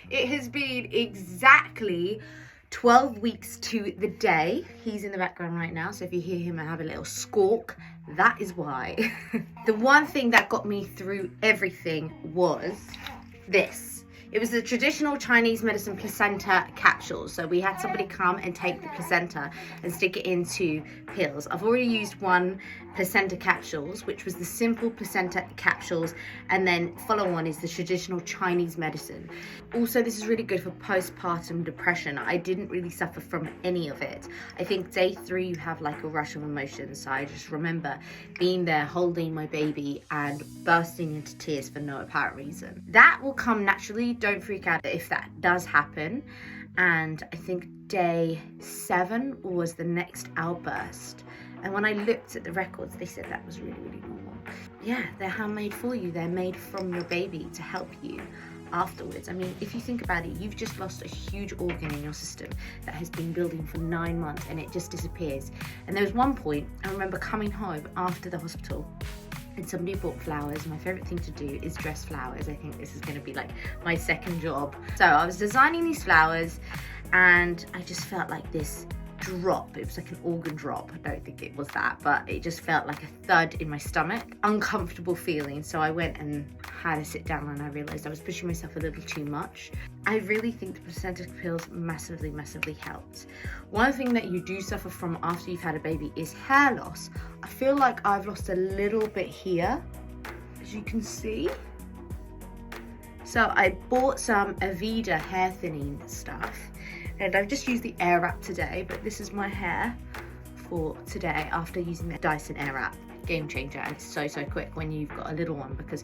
It has been exactly 12 weeks to the day. He's in the background right now, so if you hear him and have a little squawk, that is why. The one thing that got me through everything was this. It was the traditional Chinese medicine placenta capsules. So we had somebody come and take the placenta and stick it into pills. I've already used one placenta capsules, which was the simple placenta capsules, and then follow on is the traditional Chinese medicine. Also, this is really good for postpartum depression. I didn't really suffer from any of it. I think day 3 you have like a rush of emotions, so I just remember being there holding my baby and bursting into tears for no apparent reason. That will come naturally. Don't freak out if that does happen. And I think day 7 was the next outburst. And when I looked at the records, they said that was really, really normal. Yeah, they're handmade for you. They're made from your baby to help you afterwards. I mean, if you think about it, you've just lost a huge organ in your system that has been building for 9 months and it just disappears. And there was one point, I remember coming home after the hospital and somebody bought flowers. My favorite thing to do is dress flowers. I think this is going to be like my second job. So I was designing these flowers and I just felt like this drop. It was like an organ drop. I don't think it was that, but it just felt like a thud in my stomach. Uncomfortable feeling. So I went and had a sit down and I realized I was pushing myself a little too much. I really think the placenta pills massively helped. One thing that you do suffer from after you've had a baby is hair loss. I feel like I've lost a little bit here, as you can see. So I bought some AVEDA hair thinning stuff. And I've just used the Airwrap today, but this is my hair for today after using the Dyson Airwrap. Game changer, and it's so quick when you've got a little one because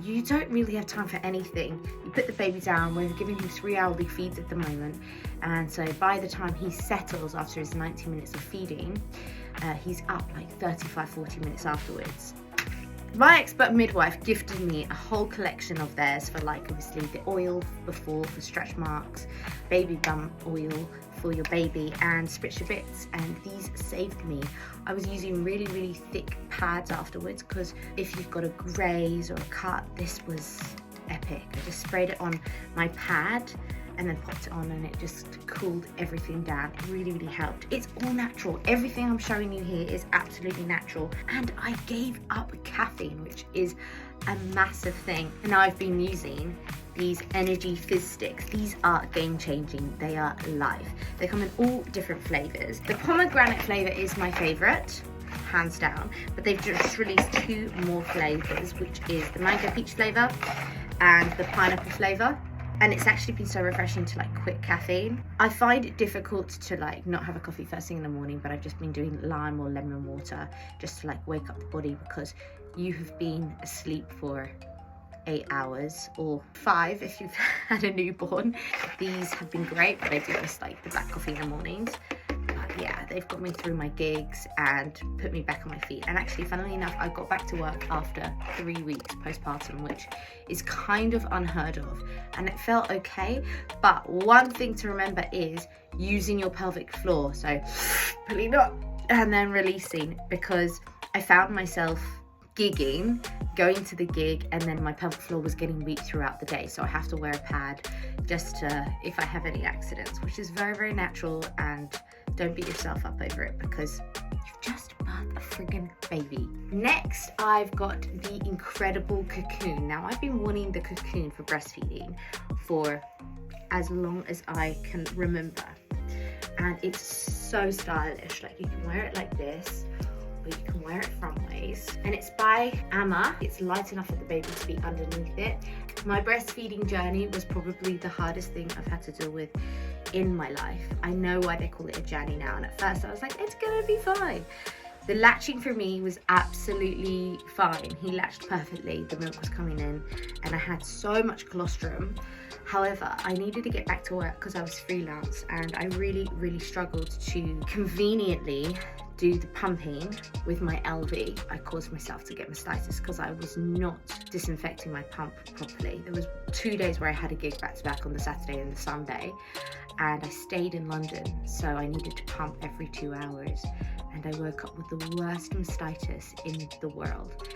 you don't really have time for anything. You put the baby down. We're giving him 3 hourly feeds at the moment, and so by the time he settles after his 90 minutes of feeding, he's up like 35-40 minutes afterwards. My expert midwife gifted me a whole collection of theirs for like obviously the oil before for stretch marks, baby bump oil for your baby, and SPRITZ bits, and these saved me. I was using really thick pads afterwards because if you've got a graze or a cut, this was epic. I just sprayed it on my pad and then popped it on and it just cooled everything down. It really helped. It's all natural. Everything I'm showing you here is absolutely natural. And I gave up caffeine, which is a massive thing. And now I've been using these energy fizz sticks. These are game changing. They are life. They come in all different flavors. The pomegranate flavor is my favorite, hands down, but they've just released 2 more flavors, which is the mango peach flavor and the pineapple flavor. And it's actually been so refreshing to like quit caffeine. I find it difficult to like not have a coffee first thing in the morning, but I've just been doing lime or lemon water just to like wake up the body, because you have been asleep for 8 hours or 5 if you've had a newborn. These have been great, but I do just like the black coffee in the mornings. Yeah, they've got me through my gigs and put me back on my feet. And actually, funnily enough, I got back to work after 3 weeks postpartum, which is kind of unheard of. And it felt okay. But one thing to remember is using your pelvic floor. So pulling up and then releasing, because I found myself gigging, going to the gig, and then my pelvic floor was getting weak throughout the day. So I have to wear a pad just to, if I have any accidents, which is very natural. And don't beat yourself up over it because you've just birthed a friggin' baby. Next, I've got the incredible Cocoon. Now, I've been wanting the Cocoon for breastfeeding for as long as I can remember. And it's so stylish. Like, you can wear it like this, or you can wear it front ways. And it's by AMMA. It's light enough for the baby to be underneath it. My breastfeeding journey was probably the hardest thing I've had to deal with in my life. I know why they call it a journey now, and at first I was like, it's gonna be fine. The latching for me was absolutely fine. He latched perfectly, the milk was coming in, and I had so much colostrum. However, I needed to get back to work because I was freelance, and I really struggled to conveniently do the pumping with my ELVIE, I caused myself to get mastitis because I was not disinfecting my pump properly. There was 2 days where I had a gig back to back on the Saturday and the Sunday, and I stayed in London, so I needed to pump every 2 hours, and I woke up with the worst mastitis in the world.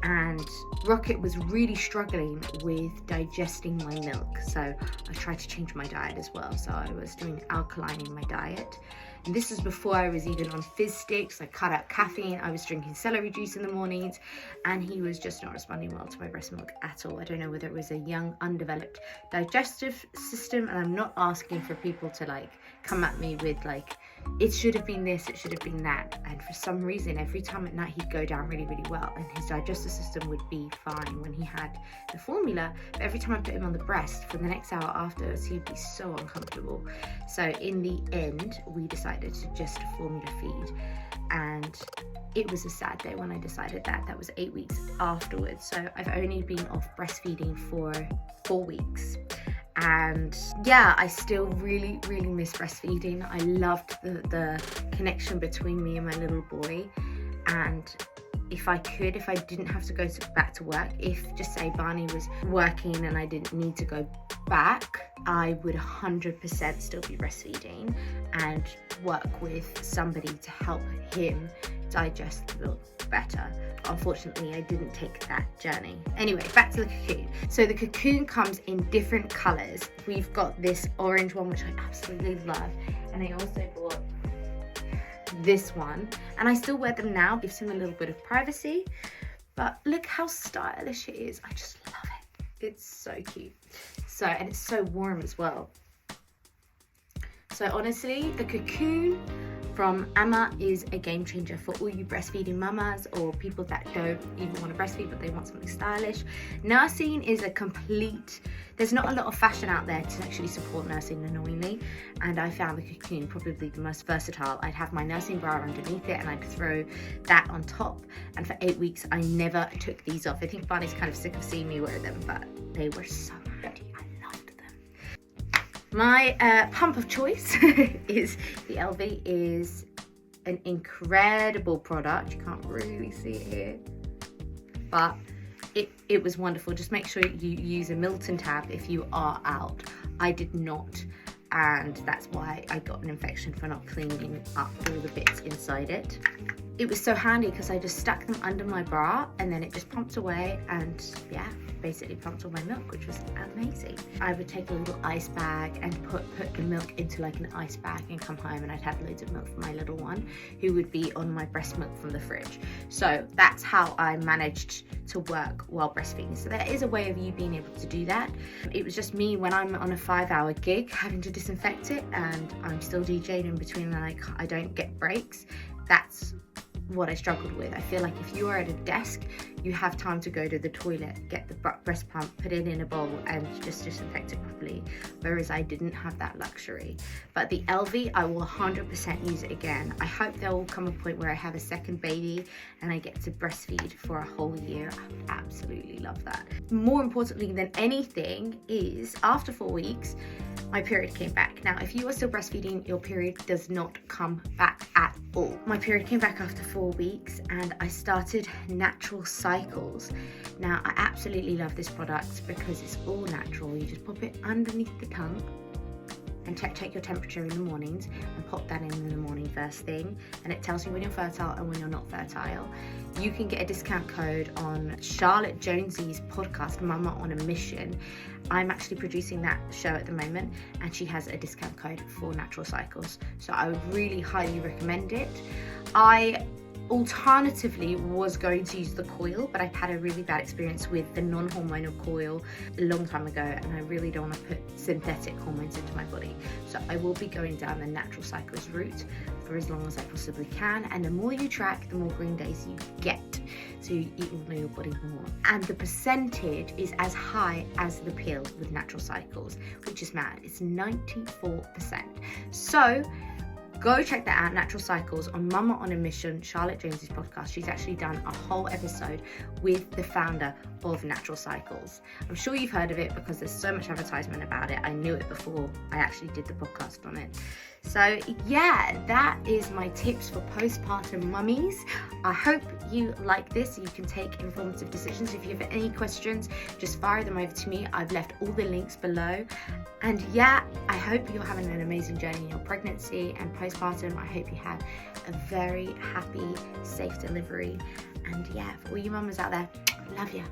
And Rokit was really struggling with digesting my milk, so I tried to change my diet as well. So I was doing alkalining my diet, and this is before I was even on fizz sticks. I cut out caffeine. I was drinking celery juice in the mornings, and he was just not responding well to my breast milk at all. I don't know whether it was a young, undeveloped digestive system, and I'm not asking for people to like come at me with like, it should have been this, it should have been that. And for some reason, every time at night he'd go down really, really well, and his digestive system would be fine when he had the formula. But every time I put him on the breast, for the next hour afterwards, he'd be so uncomfortable. So in the end, we decided to just formula feed, and it was a sad day when I decided that. That was 8 weeks afterwards. So I've only been off breastfeeding for 4 weeks. And yeah, I still really, really miss breastfeeding. I loved the connection between me and my little boy. And if I didn't have to go back to work, if just say Barney was working and I didn't need to go back, I would 100% still be breastfeeding and work with somebody to help him digest the milk better. Unfortunately, I didn't take that journey. Anyway, back to the Cocoon. So the Cocoon comes in different colors. We've got this orange one, which I absolutely love, and I also bought this one, and I still wear them now. Gives him a little bit of privacy, but look how stylish it is. I just love it. It's so cute. So, and it's so warm as well. So honestly, the Cocoon from AMMA is a game changer for all you breastfeeding mamas or people that don't even want to breastfeed but they want something stylish. Nursing is a complete, there's not a lot of fashion out there to actually support nursing, annoyingly, and I found the Cocoon probably the most versatile. I'd have my nursing bra underneath it and I'd throw that on top, and for 8 weeks I never took these off. I think Barney's kind of sick of seeing me wear them, but they were so handy. I loved them. My pump of choice is the ELVIE. Is an incredible product. You can't really see it here, but it was wonderful. Just make sure you use a Milton tab if you are out. I did not, and that's why I got an infection for not cleaning up all the bits inside it. It was so handy because I just stuck them under my bra and then it just pumped away, and yeah, basically pumped all my milk, which was amazing. I would take a little ice bag and put the milk into like an ice bag and come home, and I'd have loads of milk for my little one who would be on my breast milk from the fridge. So that's how I managed to work while breastfeeding. So there is a way of you being able to do that. It was just me when I'm on a 5-hour gig having to disinfect it, and I'm still DJing in between, like I don't get breaks. That's what I struggled with. I feel like if you are at a desk, you have time to go to the toilet, get the breast pump, put it in a bowl and just disinfect it properly, whereas I didn't have that luxury. But the ELVIE, I will 100% use it again. I hope there will come a point where I have a second baby and I get to breastfeed for a whole year. I would absolutely love that. More importantly than anything is, after 4 weeks, my period came back. Now, if you are still breastfeeding, your period does not come back at all. My period came back after 4 weeks and I started natural cycles. Now, I absolutely love this product because it's all natural. You just pop it underneath the tongue and check your temperature in the mornings and pop that in the morning first thing, and it tells you when you're fertile and when you're not fertile. You can get a discount code on Charlotte Jonesy's podcast, Mama on a Mission. I'm actually producing that show at the moment, and she has a discount code for natural cycles, so I would really highly recommend it. I alternatively was going to use the coil, but I've had a really bad experience with the non-hormonal coil a long time ago, and I really don't want to put synthetic hormones into my body. So I will be going down the natural cycles route for as long as I possibly can, and the more you track, the more green days you get, so you will know your body more. And the percentage is as high as the pill with natural cycles, which is mad. It's 94%. So go check that out, Natural Cycles, on Mama on a Mission, Charlotte Jonesy's podcast. She's actually done a whole episode with the founder of natural cycles. I'm sure you've heard of it because there's so much advertisement about it. I knew it before I actually did the podcast on it. So yeah, that is my tips for postpartum mummies. I hope you like this so you can take informative decisions. If you have any questions, just fire them over to me. I've left all the links below. And yeah, I hope you're having an amazing journey in your pregnancy and postpartum. I hope you have a very happy, safe delivery. And yeah, for all you mamas out there, love you.